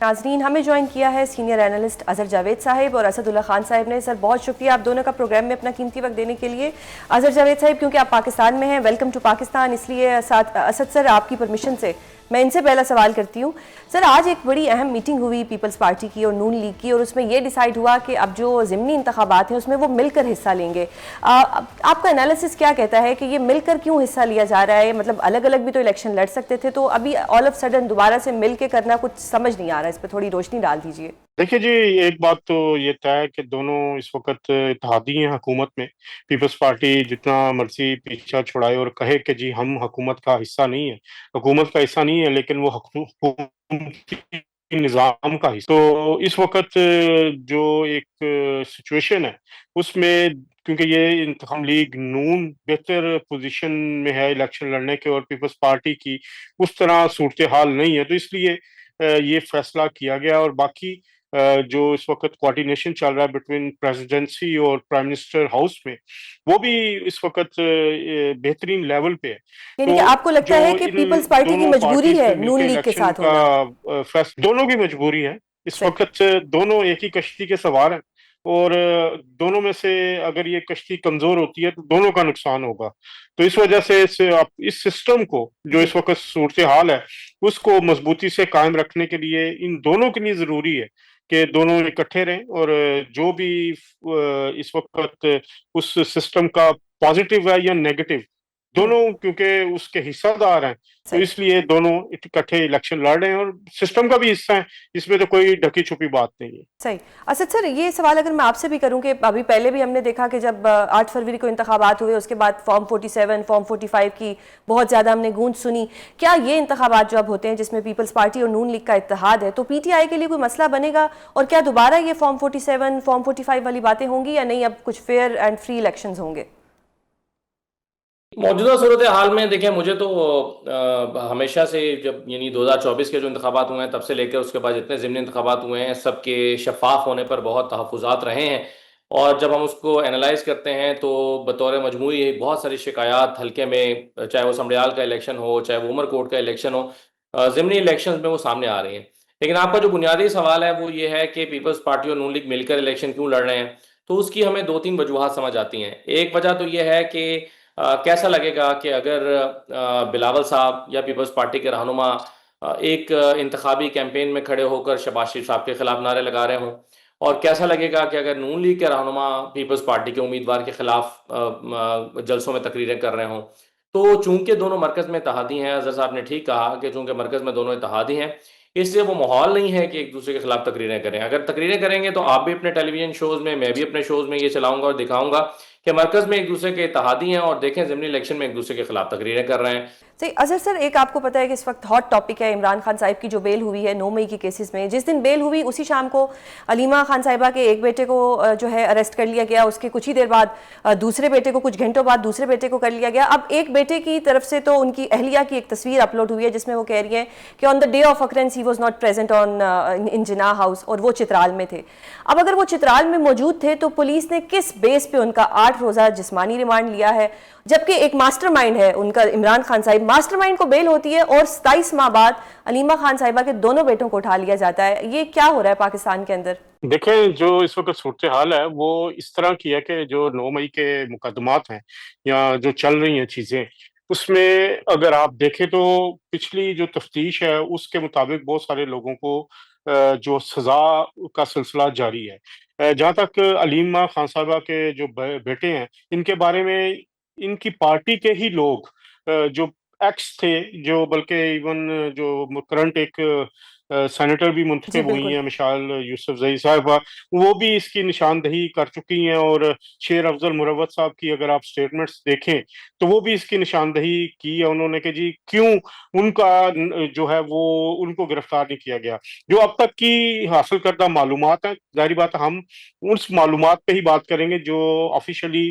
ناظرین ہمیں جوائن کیا ہے سینئر اینالسٹ اظہر جاوید صاحب اور اسد اللہ خان صاحب نے. سر بہت شکریہ آپ دونوں کا پروگرام میں اپنا قیمتی وقت دینے کے لیے. اظہر جاوید صاحب کیونکہ آپ پاکستان میں ہیں, ویلکم ٹو پاکستان, اس لیے اسد سر آپ کی پرمیشن سے میں ان سے پہلا سوال کرتی ہوں. سر آج ایک بڑی اہم میٹنگ ہوئی پیپلز پارٹی کی اور نون لیگ کی, اور اس میں یہ ڈیسائیڈ ہوا کہ اب جو ضمنی انتخابات ہیں اس میں وہ مل کر حصہ لیں گے. آپ کا انالیسس کیا کہتا ہے کہ یہ مل کر کیوں حصہ لیا جا رہا ہے؟ مطلب الگ الگ بھی تو الیکشن لڑ سکتے تھے, تو ابھی آل آف سڈن دوبارہ سے مل کے کرنا کچھ سمجھ نہیں آ رہا ہے. اس پہ تھوڑی روشنی ڈال دیجیے. دیکھیے جی, ایک بات تو یہ طے ہے کہ دونوں اس وقت اتحادی ہیں حکومت میں. پیپلز پارٹی جتنا مرضی پیچھا چھڑائے اور کہے کہ جی ہم حکومت کا حصہ نہیں ہے, حکومت کا حصہ نہیں ہے, لیکن وہ حکومتی نظام کا حصہ. تو اس وقت جو ایک سچویشن ہے اس میں, کیونکہ یہ انتخاب لیگ نون بہتر پوزیشن میں ہے الیکشن لڑنے کے اور پیپلز پارٹی کی اس طرح صورتحال نہیں ہے, تو اس لیے یہ فیصلہ کیا گیا. اور باقی جو اس وقت کوارڈینیشن چل رہا ہے بٹوین پریزیڈنسی اور پرائم منسٹر ہاؤس میں, وہ بھی اس وقت بہترین لیول پہ ہے. یعنی تو کہ آپ کو لگتا جو ہے کہ ان پیپلز پارٹی کی دونوں مجبوری پارٹیز ہے نے مل نون کے لیگ کے الیکشن ساتھ کا ہونا؟ فیصلہ, دونوں کی مجبوری ہے اس صحیح. وقت. دونوں ایک ہی کشتی کے سوار ہیں, اور دونوں میں سے اگر یہ کشتی کمزور ہوتی ہے تو دونوں کا نقصان ہوگا. تو اس وجہ سے اس سسٹم کو جو جی اس وقت صورتحال ہے اس کو مضبوطی سے قائم رکھنے کے لیے ان دونوں کے لیے ضروری ہے کہ دونوں اکٹھے رہیں, اور جو بھی اس وقت اس سسٹم کا پازیٹیو ہے یا نیگیٹو, دونوں کیونکہ اس کے حصہ دار ہیں, تو صحیح اس لیے دونوں اکٹھے الیکشن لڑ رہے ہیں اور سسٹم کا بھی حصہ ہیں. اس میں تو کوئی ڈھکی چھپی بات نہیں ہے. صحیح. اسد سر یہ سوال اگر میں آپ سے بھی کروں کہ ابھی پہلے بھی ہم نے دیکھا کہ جب 8 فروری کو انتخابات ہوئے اس کے بعد فارم 47 فارم 45 کی بہت زیادہ ہم نے گونج سنی. کیا یہ انتخابات جو اب ہوتے ہیں جس میں پیپلز پارٹی اور نون لیگ کا اتحاد ہے, تو پی ٹی آئی کے لیے کوئی مسئلہ بنے گا؟ اور کیا دوبارہ یہ فارم 47 فارم 45 والی باتیں ہوں گی یا نہیں, اب کچھ فیئر اینڈ فری الیکشنز ہوں گے؟ موجودہ صورتحال میں دیکھیں, مجھے تو ہمیشہ سے جب یعنی 2024 کے جو انتخابات ہوئے ہیں تب سے لے کے اس کے بعد جتنے ضمنی انتخابات ہوئے ہیں سب کے شفاف ہونے پر بہت تحفظات رہے ہیں. اور جب ہم اس کو اینالائز کرتے ہیں تو بطور مجموعی بہت ساری شکایات حلقے میں, چاہے وہ سمڑیال کا الیکشن ہو چاہے وہ عمر کوٹ کا الیکشن ہو, ضمنی الیکشنز میں وہ سامنے آ رہی ہیں. لیکن آپ کا جو بنیادی سوال ہے وہ یہ ہے کہ پیپلز پارٹی اور نون لیگ مل کر الیکشن کیوں لڑ رہے ہیں, تو اس کی ہمیں 2-3 وجوہات سمجھ آتی ہیں. ایک وجہ تو یہ ہے کہ کیسا لگے گا کہ اگر بلاول صاحب یا پیپلز پارٹی کے رہنما ایک انتخابی کیمپین میں کھڑے ہو کر شہباز شریف صاحب کے خلاف نعرے لگا رہے ہوں, اور کیسا لگے گا کہ اگر نون لیگ کے رہنما پیپلز پارٹی کے امیدوار کے خلاف جلسوں میں تقریریں کر رہے ہوں. تو چونکہ دونوں مرکز میں اتحادی ہیں, اظہر صاحب نے ٹھیک کہا کہ چونکہ مرکز میں دونوں اتحادی ہیں اس لیے وہ ماحول نہیں ہے کہ ایک دوسرے کے خلاف تقریریں کریں. اگر تقریریں کریں گے تو آپ بھی اپنے ٹیلی ویژن شوز میں, میں بھی اپنے شوز میں یہ چلاؤں گا اور دکھاؤں گا کہ مرکز میں ایک دوسرے کے اتحادی ہیں, اور دیکھیں ضمنی الیکشن میں ایک دوسرے کے خلاف تقریریں کر رہے ہیں. صحیح. اظہر سر ایک آپ کو پتہ ہے کہ اس وقت ہاٹ ٹاپک ہے عمران خان صاحب کی جو بیل ہوئی ہے 9 مئی کی کیسز میں. جس دن بیل ہوئی اسی شام کو علیمہ خان صاحبہ کے ایک بیٹے کو جو ہے اریسٹ کر لیا گیا, اس کے کچھ ہی دیر بعد دوسرے بیٹے کو, کچھ گھنٹوں بعد دوسرے بیٹے کو کر لیا گیا. اب ایک بیٹے کی طرف سے تو ان کی اہلیہ کی ایک تصویر اپلوڈ ہوئی ہے جس میں وہ کہہ رہی ہیں کہ on the day of occurrence he was not present in Jinnah house, اور وہ چترال میں تھے. اب اگر وہ چترال میں موجود تھے تو پولیس نے کس بیس پہ ان کا 8 روزہ جسمانی ریمانڈ لیا ہے, جبکہ ایک ماسٹر مائنڈ ہے ان کا عمران خان صاحب, ماسٹر مائنڈ کو بیل ہوتی ہے اور 27 ماہ بعد علیمہ خان صاحبہ کے دونوں بیٹوں کو اٹھا لیا جاتا ہے. یہ کیا ہو رہا ہے پاکستان کے اندر؟ دیکھیں جو اس وقت صورتحال ہے وہ اس طرح کی ہے کہ جو 9 مئی کے مقدمات ہیں یا جو چل رہی ہیں چیزیں, اس میں اگر آپ دیکھیں تو پچھلی جو تفتیش ہے اس کے مطابق بہت سارے لوگوں کو جو سزا کا سلسلہ جاری ہے. جہاں تک علیمہ خان صاحبہ کے جو بیٹے ہیں ان کے بارے میں, ان کی پارٹی کے ہی لوگ جو ایکس تھے, جو بلکہ ایون جو کرنٹ ایک سینیٹر بھی جی منتخب ہوئی بالکل. ہیں مشال یوسف زئی صاحبہ, وہ بھی اس کی نشاندہی کر چکی ہیں. اور شیر افضل مروت صاحب کی اگر آپ سٹیٹمنٹس دیکھیں تو وہ بھی اس کی نشاندہی کی ہے انہوں نے کہ جی کیوں ان کا جو ہے وہ ان کو گرفتار نہیں کیا گیا. جو اب تک کی حاصل کردہ معلومات ہیں, ظاہری بات ہم اس معلومات پہ ہی بات کریں گے جو آفیشلی